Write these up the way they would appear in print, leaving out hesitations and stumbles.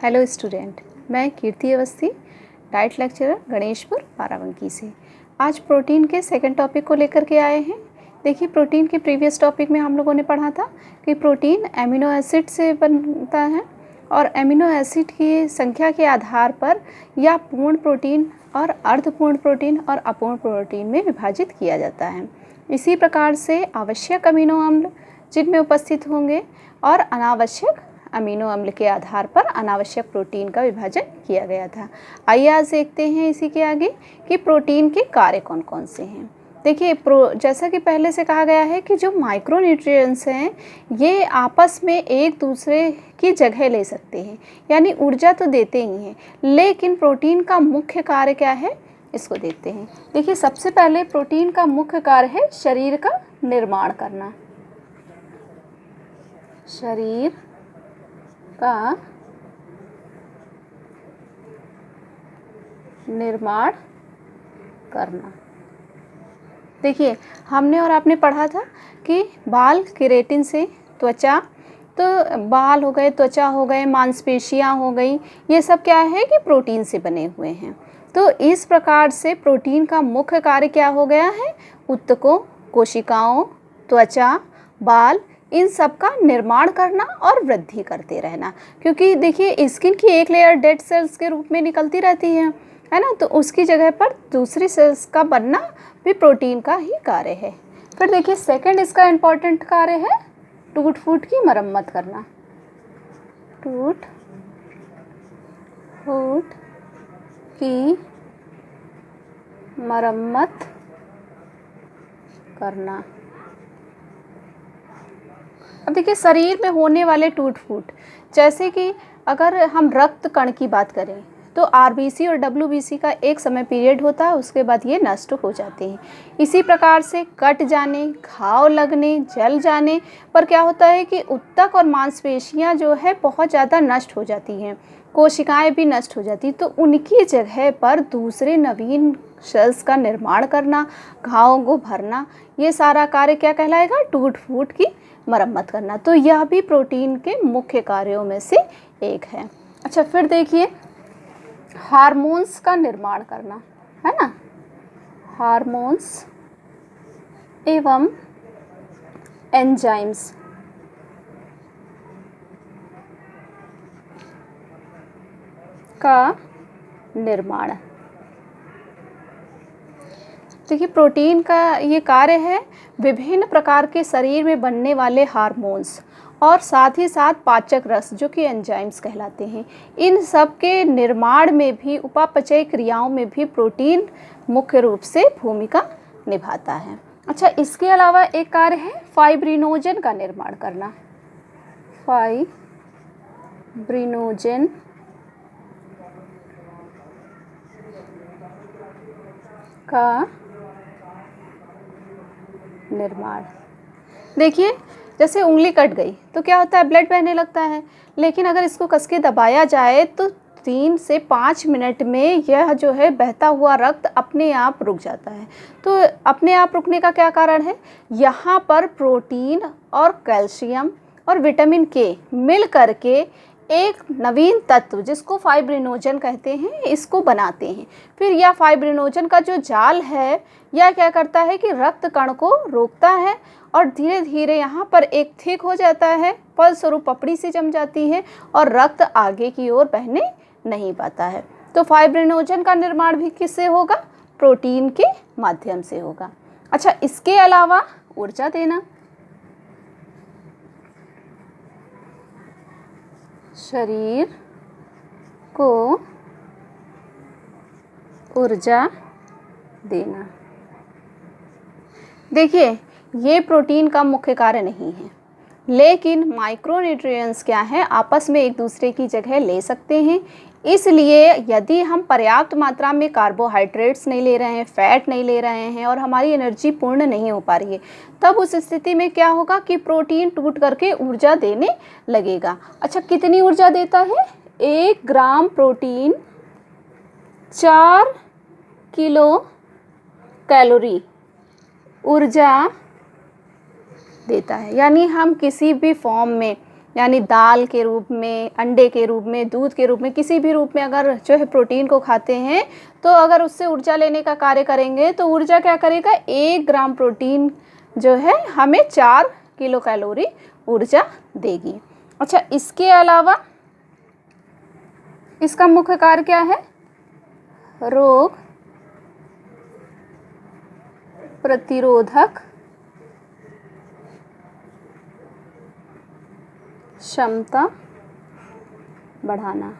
Hello student, मैं कीर्ति Awasthi, diet lecturer Ganeshpur Barabanki से। आज प्रोटीन के सेकंड टॉपिक को लेकर के आए हैं। देखिए, प्रोटीन के प्रीवियस टॉपिक में हम लोगों ने पढ़ा था कि प्रोटीन एमिनो एसिड से बनता है और एमिनो एसिड की संख्या के आधार पर या पूर्ण प्रोटीन और अर्धपूर्ण प्रोटीन और अपूर्ण प्रोटीन में विभाजित किया जाता है। इसी प्रकार से आवश्यक अमीनो अम्ल जिनमें उपस्थित होंगे और अनावश्यक अमीनो अम्ल के आधार पर अनावश्यक प्रोटीन का विभाजन किया गया था। आइए आज देखते हैं इसी के आगे कि प्रोटीन के कार्य कौन कौन से हैं। देखिए, जैसा कि पहले से कहा गया है कि जो माइक्रोन्यूट्रिएंट्स हैं ये आपस में एक दूसरे की जगह ले सकते हैं, यानी ऊर्जा तो देते ही हैं, लेकिन प्रोटीन का मुख्य कार्य क्या है इसको देखते हैं। देखिए, सबसे पहले प्रोटीन का मुख्य कार्य है शरीर का निर्माण करना। शरीर का निर्माण करना। देखिए, हमने और आपने पढ़ा था कि बाल केराटिन से त्वचा, तो बाल हो गए, त्वचा हो गए, मांसपेशियां हो गई, ये सब क्या है कि प्रोटीन से बने हुए हैं। तो इस प्रकार से प्रोटीन का मुख्य कार्य क्या हो गया है, ऊतकों, कोशिकाओं, त्वचा, बाल, इन सब का निर्माण करना और वृद्धि करते रहना। क्योंकि देखिए, स्किन की एक लेयर डेड सेल्स के रूप में निकलती रहती है ना, तो उसकी जगह पर दूसरी सेल्स का बनना भी प्रोटीन का ही कार्य है। फिर देखिए, सेकंड इसका इम्पॉर्टेंट कार्य है टूट फूट की मरम्मत करना। टूट फूट की मरम्मत करना। अब देखिए, शरीर में होने वाले टूट फूट, जैसे कि अगर हम रक्त कण की बात करें तो आरबीसी और डब्ल्यूबीसी का एक समय पीरियड होता है, उसके बाद ये नष्ट हो जाते हैं। इसी प्रकार से कट जाने, घाव लगने, जल जाने पर क्या होता है कि ऊतक और मांसपेशियां जो है बहुत ज़्यादा नष्ट हो जाती हैं, कोशिकाएं भी नष्ट हो जाती, तो उनकी जगह पर दूसरे नवीन सेल्स का निर्माण करना, घावों को भरना, ये सारा कार्य क्या कहलाएगा, टूट फूट की मरम्मत करना। तो यह भी प्रोटीन के मुख्य कार्यों में से एक है। अच्छा, फिर देखिए, हार्मोन्स का निर्माण करना, है ना। हार्मोन्स एवं एंजाइम्स का निर्माण। देखिए, प्रोटीन का ये कार्य है विभिन्न प्रकार के शरीर में बनने वाले हार्मोन्स और साथ ही साथ पाचक रस जो कि एंजाइम्स कहलाते हैं, इन सब के निर्माण में भी, उपापचय क्रियाओं में भी प्रोटीन मुख्य रूप से भूमिका निभाता है। अच्छा, इसके अलावा एक कार्य है फाइब्रिनोजन का निर्माण करना। फाइब्रिनोजन का निर्माण। देखिए, जैसे उंगली कट गई तो क्या होता है, ब्लड बहने लगता है, लेकिन अगर इसको कस के दबाया जाए तो 3 से 5 मिनट में यह जो है बहता हुआ रक्त अपने आप रुक जाता है। तो अपने आप रुकने का क्या कारण है, यहाँ पर प्रोटीन और कैल्शियम और विटामिन के मिल करके एक नवीन तत्व जिसको फाइब्रिनोजन कहते हैं, इसको बनाते हैं। फिर यह फाइब्रिनोजन का जो जाल है यह क्या करता है कि रक्त कण को रोकता है और धीरे धीरे यहाँ पर एक थिक हो जाता है, फलस्वरूप पपड़ी सी जम जाती है और रक्त आगे की ओर बहने नहीं पाता है। तो फाइब्रिनोजन का निर्माण भी किससे होगा, प्रोटीन के माध्यम से होगा। अच्छा, इसके अलावा ऊर्जा देना। शरीर को ऊर्जा देना। देखिए, ये प्रोटीन का मुख्य कार्य नहीं है, लेकिन माइक्रोन्यूट्रिएंट्स क्या हैं, आपस में एक दूसरे की जगह ले सकते हैं। इसलिए यदि हम पर्याप्त मात्रा में कार्बोहाइड्रेट्स नहीं ले रहे हैं, फैट नहीं ले रहे हैं और हमारी एनर्जी पूर्ण नहीं हो पा रही है, तब उस स्थिति में क्या होगा कि प्रोटीन टूट करके ऊर्जा देने लगेगा। अच्छा, कितनी ऊर्जा देता है, 1 ग्राम प्रोटीन 4 किलो कैलोरी ऊर्जा देता है। यानी हम किसी भी फॉर्म में यानी दाल के रूप में, अंडे के रूप में, दूध के रूप में, किसी भी रूप में अगर जो है प्रोटीन को खाते हैं तो अगर उससे ऊर्जा लेने का कार्य करेंगे तो ऊर्जा क्या करेगा, 1 ग्राम प्रोटीन जो है हमें 4 किलो कैलोरी ऊर्जा देगी। अच्छा, इसके अलावा इसका मुख्य कार्य क्या है, रोग प्रतिरोधक क्षमता बढ़ाना।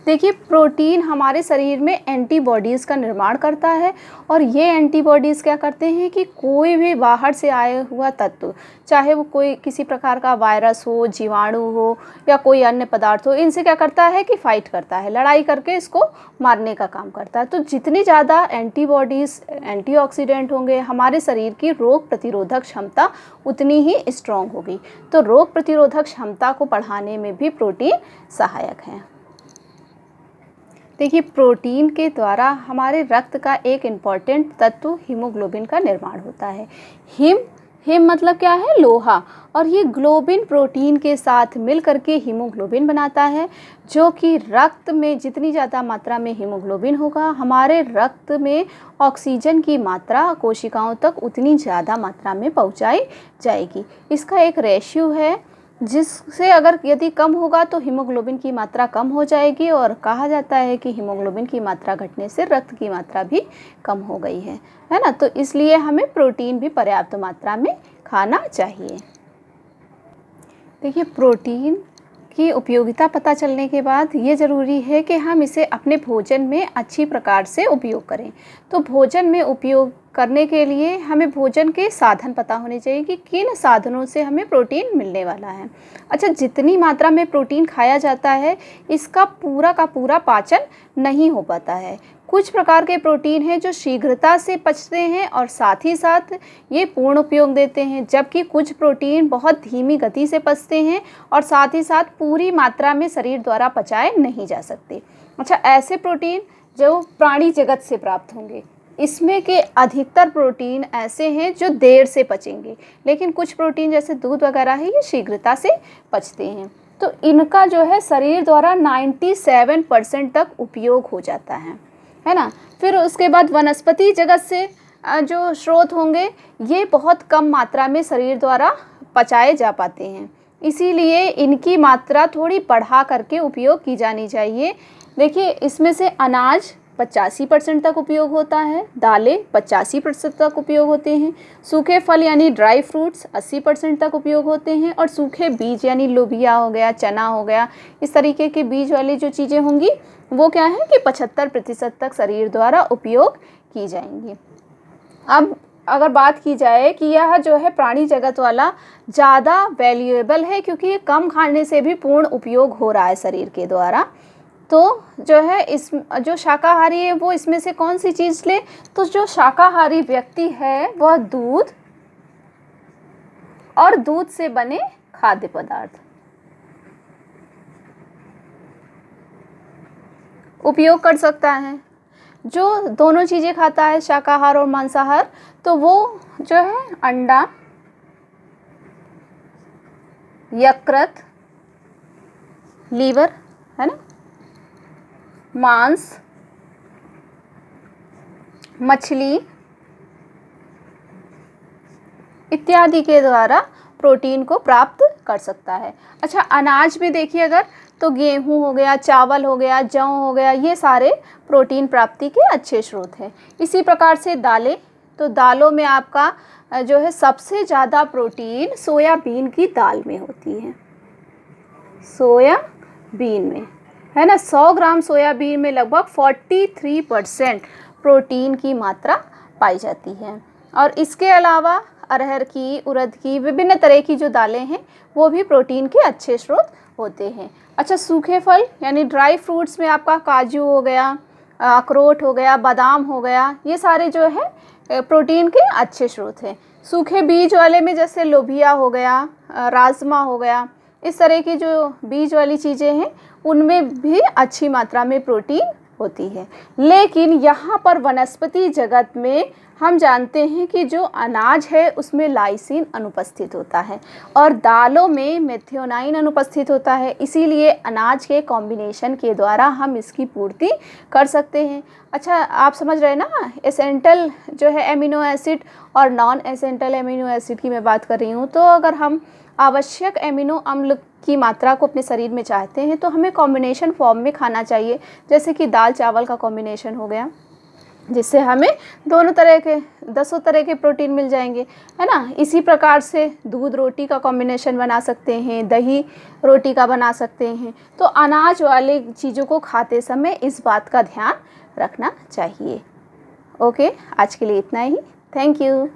देखिए, प्रोटीन हमारे शरीर में एंटीबॉडीज़ का निर्माण करता है और ये एंटीबॉडीज़ क्या करते हैं कि कोई भी बाहर से आया हुआ तत्व, चाहे वो कोई किसी प्रकार का वायरस हो, जीवाणु हो या कोई अन्य पदार्थ हो, इनसे क्या करता है कि फाइट करता है, लड़ाई करके इसको मारने का काम करता है। तो जितनी ज़्यादा एंटीबॉडीज़, एंटीऑक्सीडेंट होंगे, हमारे शरीर की रोग प्रतिरोधक क्षमता उतनी ही स्ट्रॉन्ग होगी। तो रोग प्रतिरोधक क्षमता को बढ़ाने में भी प्रोटीन सहायक है। देखिए, प्रोटीन के द्वारा हमारे रक्त का एक इम्पॉर्टेंट तत्व हीमोग्लोबिन का निर्माण होता है। हिम मतलब क्या है, लोहा, और ये ग्लोबिन प्रोटीन के साथ मिल करके हीमोग्लोबिन बनाता है, जो कि रक्त में जितनी ज़्यादा मात्रा में हीमोग्लोबिन होगा, हमारे रक्त में ऑक्सीजन की मात्रा कोशिकाओं तक उतनी ज़्यादा मात्रा में पहुंचाई जाएगी। इसका एक रेशियो है जिससे अगर यदि कम होगा तो हीमोग्लोबिन की मात्रा कम हो जाएगी, और कहा जाता है कि हीमोग्लोबिन की मात्रा घटने से रक्त की मात्रा भी कम हो गई है ना। तो इसलिए हमें प्रोटीन भी पर्याप्त मात्रा में खाना चाहिए। देखिए, प्रोटीन की उपयोगिता पता चलने के बाद ये ज़रूरी है कि हम इसे अपने भोजन में अच्छी प्रकार से उपयोग करें। तो भोजन में उपयोग करने के लिए हमें भोजन के साधन पता होने चाहिए कि किन साधनों से हमें प्रोटीन मिलने वाला है। अच्छा, जितनी मात्रा में प्रोटीन खाया जाता है इसका पूरा का पूरा पाचन नहीं हो पाता है। कुछ प्रकार के प्रोटीन हैं जो शीघ्रता से पचते हैं और साथ ही साथ ये पूर्ण उपयोग देते हैं, जबकि कुछ प्रोटीन बहुत धीमी गति से पचते हैं और साथ ही साथ पूरी मात्रा में शरीर द्वारा पचाए नहीं जा सकते। अच्छा, ऐसे प्रोटीन जो प्राणी जगत से प्राप्त होंगे, इसमें के अधिकतर प्रोटीन ऐसे हैं जो देर से पचेंगे, लेकिन कुछ प्रोटीन जैसे दूध वगैरह है ये शीघ्रता से पचते हैं। तो इनका जो है शरीर द्वारा 97% तक उपयोग हो जाता है ना। फिर उसके बाद वनस्पति जगत से जो स्रोत होंगे ये बहुत कम मात्रा में शरीर द्वारा पचाए जा पाते हैं, इसीलिए इनकी मात्रा थोड़ी बढ़ा करके उपयोग की जानी चाहिए। देखिए, इसमें से अनाज 85% तक उपयोग होता है, दालें 85% तक उपयोग होते हैं, सूखे फल यानी ड्राई फ्रूट्स 80% तक उपयोग होते हैं, और सूखे बीज यानी लोबिया हो गया, चना हो गया, इस तरीके के बीज वाली जो चीज़ें होंगी वो क्या है कि 75% तक शरीर द्वारा उपयोग की जाएंगी। अब अगर बात की जाए कि यह जो है प्राणी जगत वाला ज़्यादा वैल्यूएबल है क्योंकि ये कम खाने से भी पूर्ण उपयोग हो रहा है शरीर के द्वारा, तो जो है इस जो शाकाहारी है वो इसमें से कौन सी चीज़ ले, तो जो शाकाहारी व्यक्ति है वह दूध और दूध से बने खाद्य पदार्थ उपयोग कर सकता है। जो दोनों चीज़ें खाता है, शाकाहार और मांसाहार, तो वो जो है अंडा, यकृत, लीवर है ना, मांस, मछली इत्यादि के द्वारा प्रोटीन को प्राप्त कर सकता है। अच्छा, अनाज में देखिए अगर तो गेहूं हो गया, चावल हो गया, जौ हो गया, ये सारे प्रोटीन प्राप्ति के अच्छे स्रोत हैं। इसी प्रकार से दालें, तो दालों में आपका जो है सबसे ज़्यादा प्रोटीन सोयाबीन की दाल में होती है, सोयाबीन में है ना। 100 ग्राम सोयाबीन में लगभग 43% प्रोटीन की मात्रा पाई जाती है। और इसके अलावा अरहर की, उड़द की, विभिन्न तरह की जो दालें हैं वो भी प्रोटीन के अच्छे स्रोत होते हैं। अच्छा, सूखे फल यानी ड्राई फ्रूट्स में आपका काजू हो गया, अखरोट हो गया, बादाम हो गया, ये सारे जो है प्रोटीन के अच्छे स्रोत हैं। सूखे बीज वाले में जैसे लोबिया हो गया, राजमा हो गया, इस तरह की जो बीज वाली चीज़ें हैं उनमें भी अच्छी मात्रा में प्रोटीन होती है। लेकिन यहाँ पर वनस्पति जगत में हम जानते हैं कि जो अनाज है उसमें लाइसिन अनुपस्थित होता है और दालों में मेथियोनाइन अनुपस्थित होता है, इसीलिए अनाज के कॉम्बिनेशन के द्वारा हम इसकी पूर्ति कर सकते हैं। अच्छा, आप समझ रहे हैं ना, एसेंटल जो है एमिनो एसिड और नॉन एसेंटल एमिनो एसिड की मैं बात कर रही हूँ। तो अगर हम आवश्यक एमिनो अम्ल की मात्रा को अपने शरीर में चाहते हैं तो हमें कॉम्बिनेशन फॉर्म में खाना चाहिए, जैसे कि दाल चावल का कॉम्बिनेशन हो गया, जिससे हमें दोनों तरह के 10 तरह के प्रोटीन मिल जाएंगे, है ना। इसी प्रकार से दूध रोटी का कॉम्बिनेशन बना सकते हैं, दही रोटी का बना सकते हैं। तो अनाज वाले चीज़ों को खाते समय इस बात का ध्यान रखना चाहिए। ओके, आज के लिए इतना ही। Thank you.